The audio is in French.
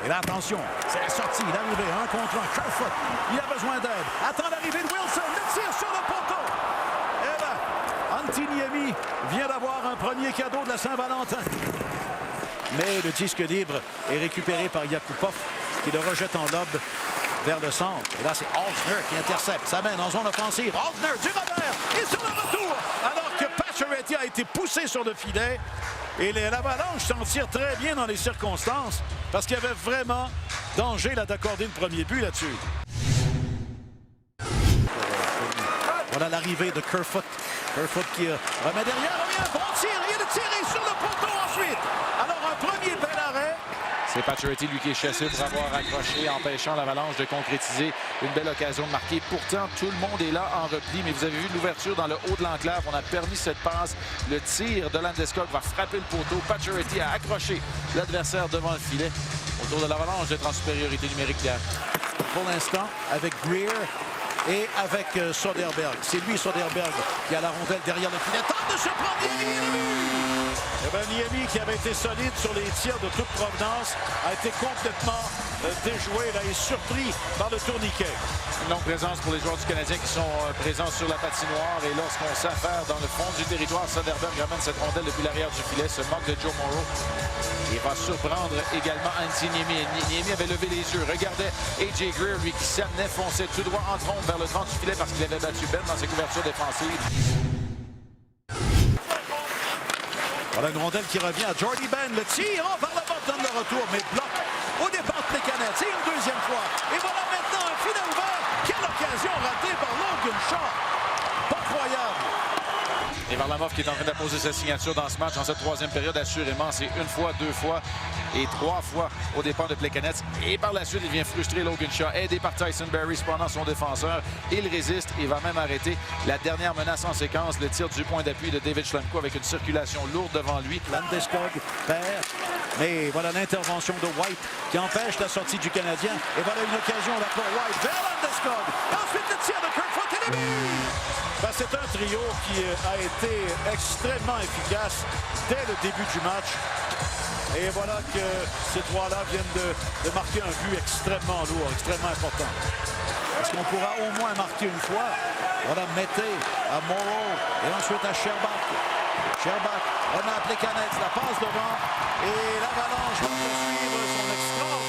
Et là, attention, c'est la sortie, l'arrivée, un contre un, Kerfoot, il a besoin d'aide. Attend l'arrivée de Wilson, le tir sur le poteau. Et là, Antiniemi vient d'avoir un premier cadeau de la Saint-Valentin. Mais le disque libre est récupéré par Yakupov, qui le rejette en lobe vers le centre. Et là, c'est Alzner qui intercepte. Ça mène en zone offensive. Alzner du revers et sur le retour. Alors que Pacioretty a été poussé sur le filet. Et l'Avalanche s'en tire très bien dans les circonstances parce qu'il y avait vraiment danger là d'accorder le premier but là-dessus. Voilà l'arrivée de Kerfoot. Kerfoot qui remet derrière. Revient, bon tir. Il est tiré sur le poteau ensuite. Alors un premier bel arrêt. C'est Pacioretty, lui, qui est chassé pour avoir accroché, empêchant l'Avalanche de concrétiser une belle occasion de marquer. Pourtant, tout le monde est là en repli, mais vous avez vu l'ouverture dans le haut de l'enclave. On a permis cette passe. Le tir de Landeskog va frapper le poteau. Pacioretty a accroché l'adversaire devant le filet. Autour de l'Avalanche d'être en supériorité numérique, Pierre. Pour l'instant, avec Greer et avec Soderberg. C'est lui, Soderberg, qui a la rondelle derrière le filet. Tente de se prendre Niemi. Eh bien, Niemi, qui avait été solide sur les tirs de toute provenance, a été complètement déjoué là, et surpris par le tourniquet. Une longue présence pour les joueurs du Canadien qui sont présents sur la patinoire. Et lorsqu'on s'affaire dans le fond du territoire, Soderberg ramène cette rondelle depuis l'arrière du filet, se moque de Joe Morrow. Il va surprendre également Antiniemi. Niemi avait levé les yeux, regardait A.J. Greer, lui qui s'amenait foncer tout droit en trompe vers le centre du filet parce qu'il avait battu Ben dans ses couvertures défensives. Voilà une rondelle qui revient à Jordy Ben. Le tir par le bas donne le retour, mais bloc au départ de Plekanec. C'est une deuxième fois. Et voilà maintenant un filet ouvert. Quelle occasion ratée par Logan Shaw. Pas croyable. Et Varlamov qui est en train d'apposer sa signature dans ce match, en cette troisième période, assurément. C'est une fois, deux fois et trois fois au départ de Plekanec. Et par la suite, il vient frustrer Logan Shaw, aidé par Tyson Barrie, cependant son défenseur. Il résiste et va même arrêter la dernière menace en séquence, le tir du point d'appui de David Schlemko avec une circulation lourde devant lui. Landeskog perd. Mais voilà l'intervention de White qui empêche la sortie du Canadien. Et voilà une occasion là pour White vers Landeskog. Ensuite, le tir de Kerfoot et les buts! Ben, c'est un trio qui a été extrêmement efficace dès le début du match. Et voilà que ces trois-là viennent de marquer un but extrêmement lourd, extrêmement important. Est-ce qu'on pourra au moins marquer une fois? Voilà, Mété à Morrow et ensuite à Sherbak. Sherbak remet à Plekanec, la passe devant et l'Avalanche va poursuivre son extraordinaire